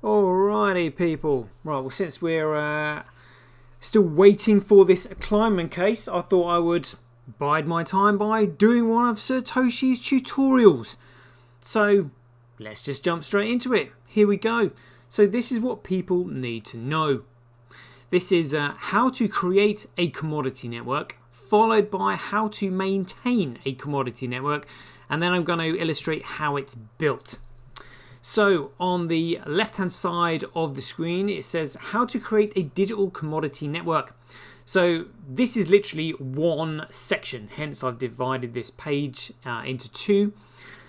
Alrighty, people. Right, well, since we're still waiting for this Kleinman case, I thought I would bide my time by doing one of Satoshi's tutorials. So, let's just jump straight into it. Here we go. So this is what people need to know. This is how to create a commodity network, followed by how to maintain a commodity network, and then I'm going to illustrate how it's built. So on the left hand side of the screen it says how to create a digital commodity network. So this is literally one section, hence I've divided this page into two.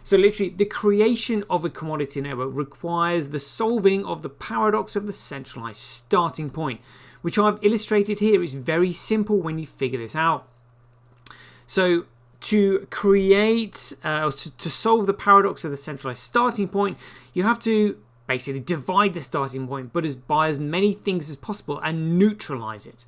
So literally the creation of a commodity network requires the solving of the paradox of the centralized starting point, which I've illustrated here. Is very simple when you figure this out. So to create to solve the paradox of the centralized starting point, you have to basically divide the starting point by as many things as possible and neutralize it.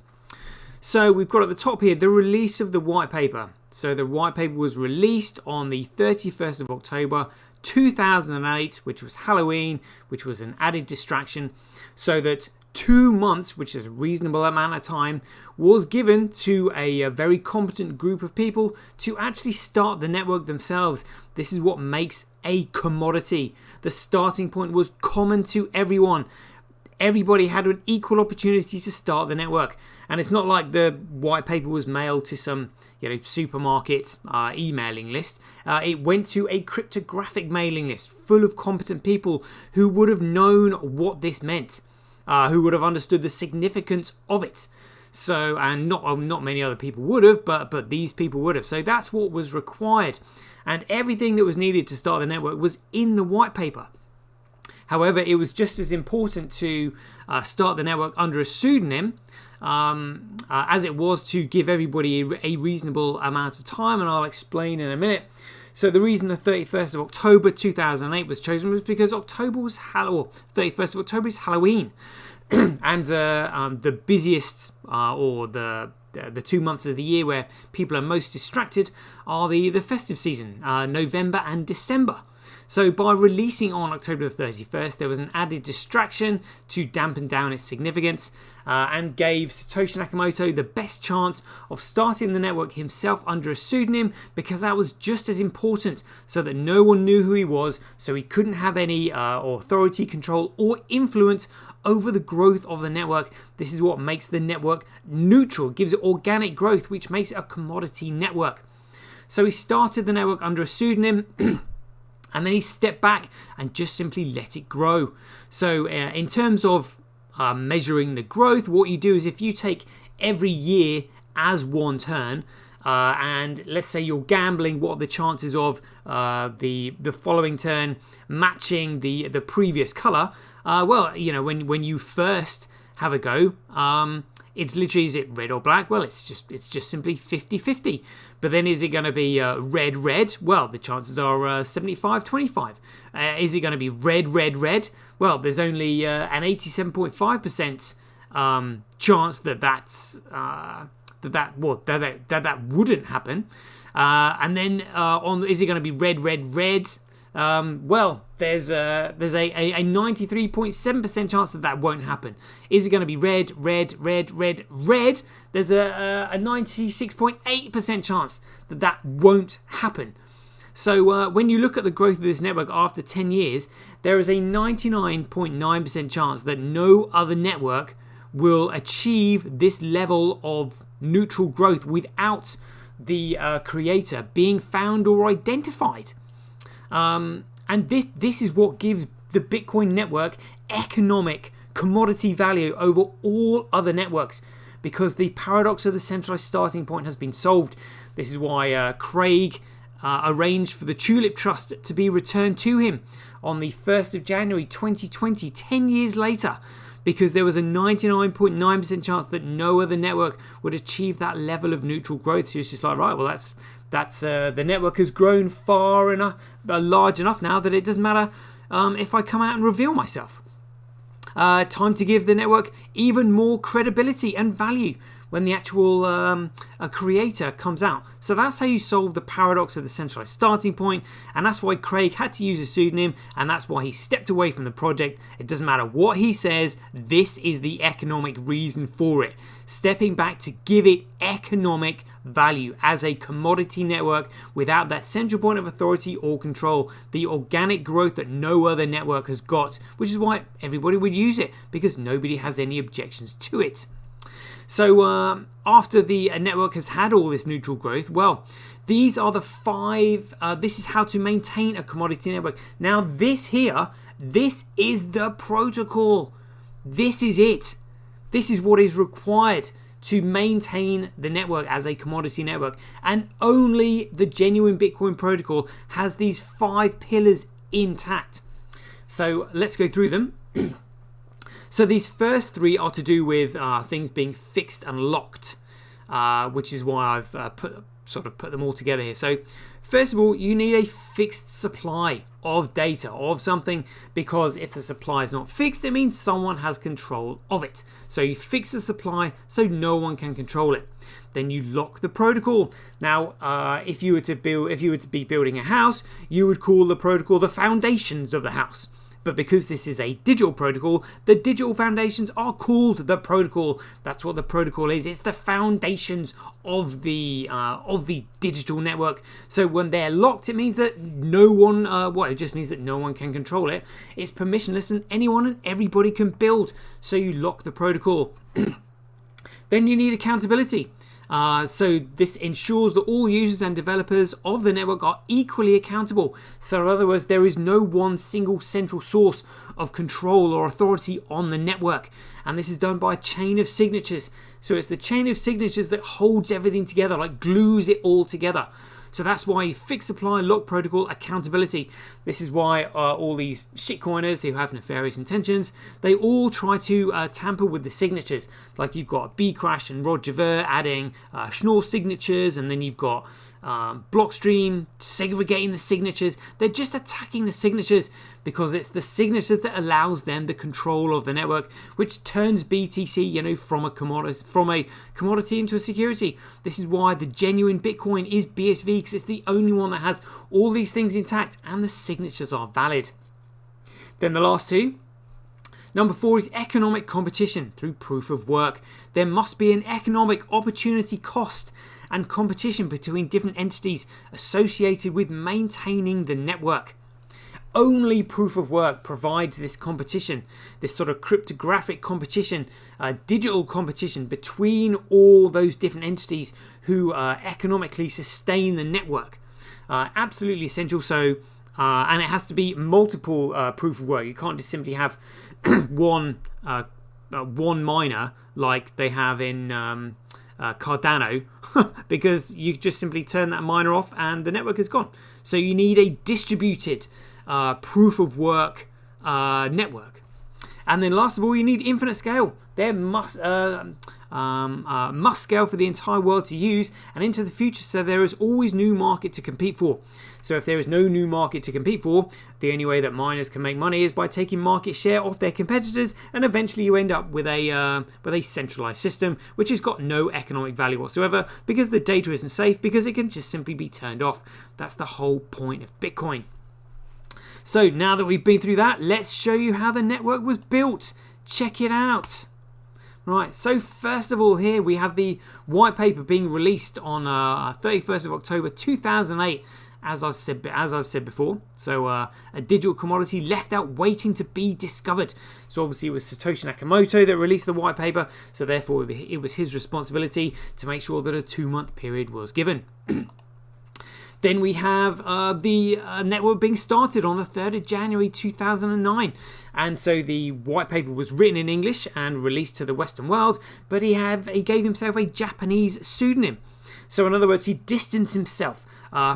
So we've got at the top here the release of the white paper. So the white paper was released on the 31st of October 2008, which was Halloween, which was an added distraction, so that 2 months, which is a reasonable amount of time, was given to a very competent group of people to actually start the network themselves. This is what makes a commodity. The starting point was common to everyone. Everybody had an equal opportunity to start the network. And it's not like the white paper was mailed to some supermarket emailing list. It went to a cryptographic mailing list full of competent people who would have known what this meant. Who would have understood the significance of it. So, and not many other people would have, but these people would have. So that's what was required. And everything that was needed to start the network was in the white paper. However, it was just as important to start the network under a pseudonym as it was to give everybody a reasonable amount of time, and I'll explain in a minute. So the reason the 31st of October 2008 was chosen was because 31st of October is Halloween. And the busiest or the 2 months of the year where people are most distracted are the festive season, November and December. So by releasing on October the 31st, there was an added distraction to dampen down its significance and gave Satoshi Nakamoto the best chance of starting the network himself under a pseudonym, because that was just as important, so that no one knew who he was, so he couldn't have any authority, control or influence over the growth of the network. This is what makes the network neutral, gives it organic growth, which makes it a commodity network. So he started the network under a pseudonym and then he stepped back and just simply let it grow. So in terms of measuring the growth, what you do is if you take every year as one turn, and let's say you're gambling what are the chances of the following turn matching the previous color, when you first have a go, it's literally, is it red or black? Well, it's just simply 50-50. But then is it going to be red? Well, the chances are 75-25. Is it going to be red? Well, there's only an 87.5% chance that wouldn't happen. And then is it going to be red? Well, there's a 93.7% chance that won't happen. Is it going to be red? There's a 96.8% chance that won't happen. So when you look at the growth of this network after 10 years, there is a 99.9% chance that no other network will achieve this level of neutral growth without the creator being found or identified. And this is what gives the Bitcoin network economic commodity value over all other networks, because the paradox of the centralized starting point has been solved. This is why Craig arranged for the Tulip Trust to be returned to him on the 1st of January 2020, 10 years later, because there was a 99.9% chance that no other network would achieve that level of neutral growth. So it's just like, right, well, that's the network has grown far enough, large enough now that it doesn't matter if I come out and reveal myself. Time to give the network even more credibility and value. when the actual creator comes out. So that's how you solve the paradox of the centralized starting point, and that's why Craig had to use a pseudonym, and that's why he stepped away from the project. It doesn't matter what he says, this is the economic reason for it. Stepping back to give it economic value as a commodity network without that central point of authority or control, the organic growth that no other network has got, which is why everybody would use it, because nobody has any objections to it. So after the network has had all this neutral growth, well, these are the 5, this is how to maintain a commodity network. Now this here, this is the protocol. This is it. This is what is required to maintain the network as a commodity network. And only the genuine Bitcoin protocol has these 5 pillars intact. So let's go through them. So these first 3 are to do with things being fixed and locked, which is why I've put them all together here. So first of all, you need a fixed supply of data, of something, because if the supply is not fixed, it means someone has control of it. So you fix the supply so no one can control it. Then you lock the protocol. Now, if you were to be building a house, you would call the protocol the foundations of the house. But because this is a digital protocol, the digital foundations are called the protocol. That's what the protocol is. It's the foundations of the digital network. So when they're locked, it means that no one. It just means that no one can control it. It's permissionless, and anyone and everybody can build. So you lock the protocol. Then you need accountability. So this ensures that all users and developers of the network are equally accountable. So in other words, there is no one single central source of control or authority on the network. And this is done by a chain of signatures. So it's the chain of signatures that holds everything together, like glues it all together. So that's why fixed supply, lock protocol, accountability. This is why all these shitcoiners who have nefarious intentions, they all try to tamper with the signatures. Like you've got Bcrash and Roger Ver adding Schnorr signatures, and then you've got Blockstream segregating the signatures. They're just attacking the signatures because it's the signatures that allows them the control of the network, which turns BTC, from a commodity into a security. This is why the genuine Bitcoin is BSV, because it's the only one that has all these things intact and the signatures are valid. Then the last 2. Number 4 is economic competition through proof of work. There must be an economic opportunity cost and competition between different entities associated with maintaining the network. Only proof of work provides this competition, this sort of cryptographic competition, digital competition between all those different entities who economically sustain the network. Absolutely essential. So, and it has to be multiple proof of work. You can't just simply have one miner like they have in Cardano, because you just simply turn that miner off and the network is gone. So you need a distributed proof of work network. And then last of all, you need infinite scale. There must scale for the entire world to use and into the future, so there is always new market to compete for. So if there is no new market to compete for, the only way that miners can make money is by taking market share off their competitors, and eventually you end up with a centralized system which has got no economic value whatsoever, because the data isn't safe, because it can just simply be turned off. That's the whole point of Bitcoin. So now that we've been through that, let's show you how the network was built. Check it out. Right, so first of all, here we have the white paper being released on 31st of October 2008, as I've said before. So a digital commodity left out waiting to be discovered. So obviously it was Satoshi Nakamoto that released the white paper, so therefore it was his responsibility to make sure that a 2-month period was given. Then we have the network being started on the 3rd of January 2009. And so the white paper was written in English and released to the Western world, but he gave himself a Japanese pseudonym. So in other words, he distanced himself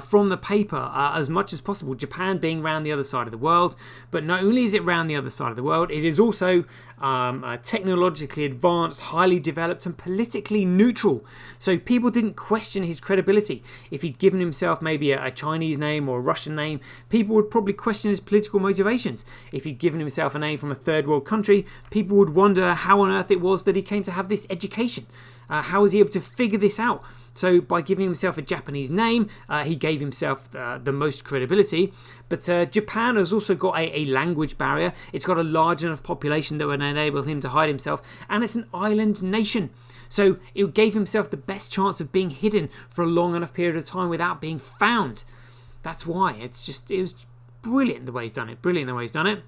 from the paper as much as possible, Japan being round the other side of the world. But not only is it round the other side of the world, it is also technologically advanced, highly developed, and politically neutral. So people didn't question his credibility. If he'd given himself maybe a Chinese name or a Russian name, people would probably question his political motivations. If he'd given himself a name from a third world country, people would wonder how on earth it was that he came to have this education. How was he able to figure this out? So by giving himself a Japanese name, he gave himself the most credibility. But Japan has also got a language barrier. It's got a large enough population that would enable him to hide himself. And it's an island nation. So it gave himself the best chance of being hidden for a long enough period of time without being found. That's why. It was brilliant the way he's done it.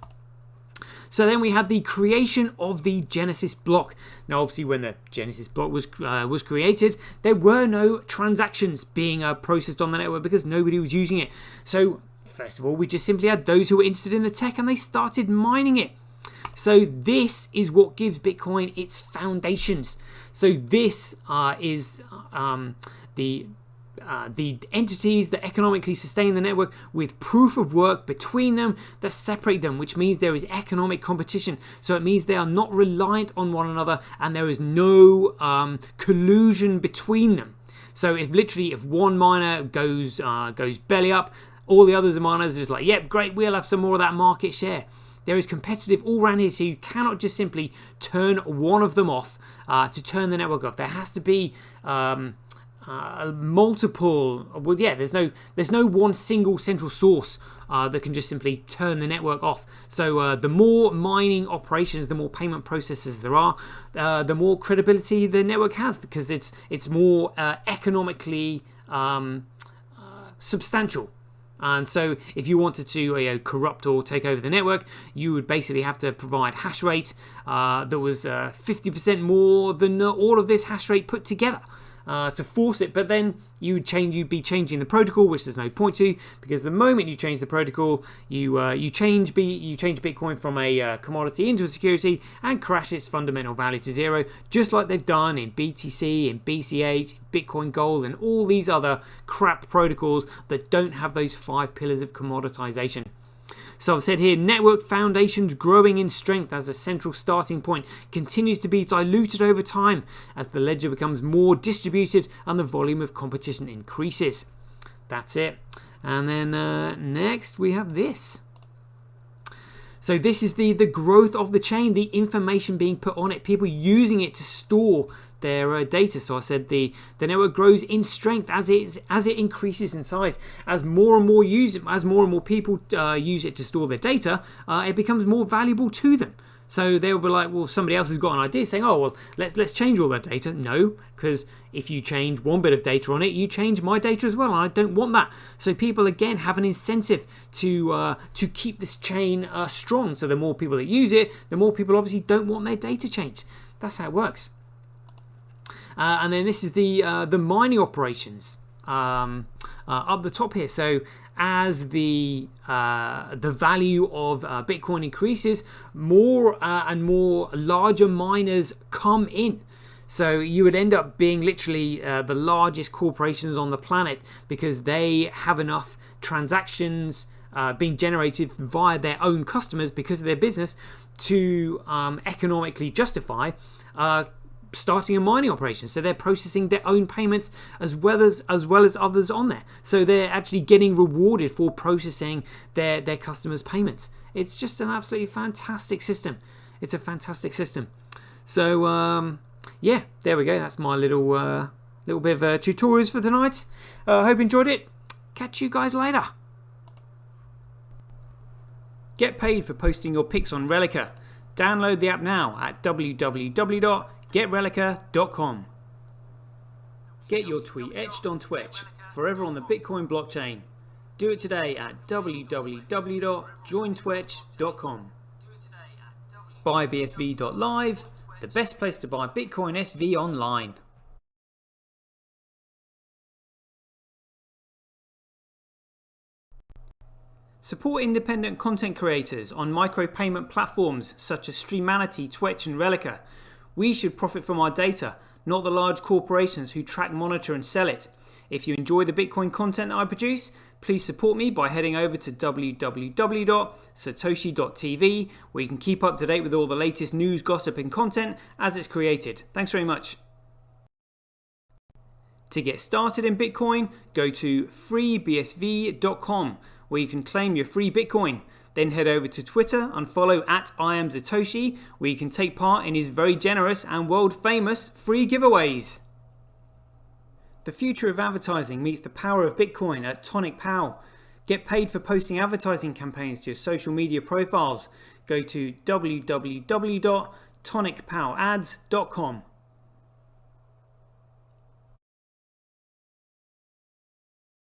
So then we had the creation of the Genesis block. Now, obviously, when the Genesis block was created, there were no transactions being processed on the network because nobody was using it. So, first of all, we just simply had those who were interested in the tech and they started mining it. So this is what gives Bitcoin its foundations. So this is the entities that economically sustain the network with proof of work between them that separate them, which means there is economic competition. So it means they are not reliant on one another and there is no collusion between them. So if one miner goes belly up, all the others miners are just like, yep, great, we'll have some more of that market share. There is competitive all around here, so you cannot just simply turn one of them off to turn the network off. There has to be multiple. Well, yeah, there's no one single central source that can just simply turn the network off. So the more mining operations, the more payment processes there are, the more credibility the network has because it's more economically substantial. And so if you wanted to corrupt or take over the network, you would basically have to provide hash rate that was 50% more than all of this hash rate put together to force it. But then you'd be changing the protocol, which there's no point to, because the moment you change the protocol, you change Bitcoin from a commodity into a security and crash its fundamental value to zero, just like they've done in BTC, in BCH, Bitcoin Gold, and all these other crap protocols that don't have those 5 pillars of commoditization. So I've said here, network foundations growing in strength as a central starting point continues to be diluted over time as the ledger becomes more distributed and the volume of competition increases. That's it. And then next we have this. So this is the growth of the chain, the information being put on it, people using it to store their data. So I said the network grows in strength as it increases in size. As more and more people use it to store their data, it becomes more valuable to them. So they'll be like, well, somebody else has got an idea saying, oh, well, let's change all that data. No, because if you change one bit of data on it, you change my data as well, and I don't want that. So people, again, have an incentive to keep this chain strong. So the more people that use it, the more people obviously don't want their data changed. That's how it works. And then this is the mining operations up the top here. So as the value of Bitcoin increases, more and more larger miners come in. So you would end up being literally the largest corporations on the planet because they have enough transactions being generated via their own customers because of their business to economically justify starting a mining operation. So they're processing their own payments as well as others on there. So they're actually getting rewarded for processing their customers' payments. It's just an absolutely fantastic system. It's a fantastic system. So yeah, there we go. That's my little bit of tutorials for tonight. Hope you enjoyed it. Catch you guys later. Get paid for posting your pics on Relica. Download the app now at www.getrelica.com. Get your tweet etched on Twitch, forever on the Bitcoin blockchain. Do it today at www.jointwitch.com. Buy BSV.live, the best place to buy Bitcoin SV online. Support independent content creators on micropayment platforms such as Streamanity, Twitch and Relica. We should profit from our data, not the large corporations who track, monitor and sell it. If you enjoy the Bitcoin content that I produce, please support me by heading over to www.satoshi.tv, where you can keep up to date with all the latest news, gossip and content as it's created. Thanks very much. To get started in Bitcoin, go to freebsv.com, where you can claim your free Bitcoin. Then head over to Twitter and follow @IamSatoshi, where you can take part in his very generous and world famous free giveaways. The future of advertising meets the power of Bitcoin at Tonic Pow. Get paid for posting advertising campaigns to your social media profiles. Go to www.tonicpowads.com.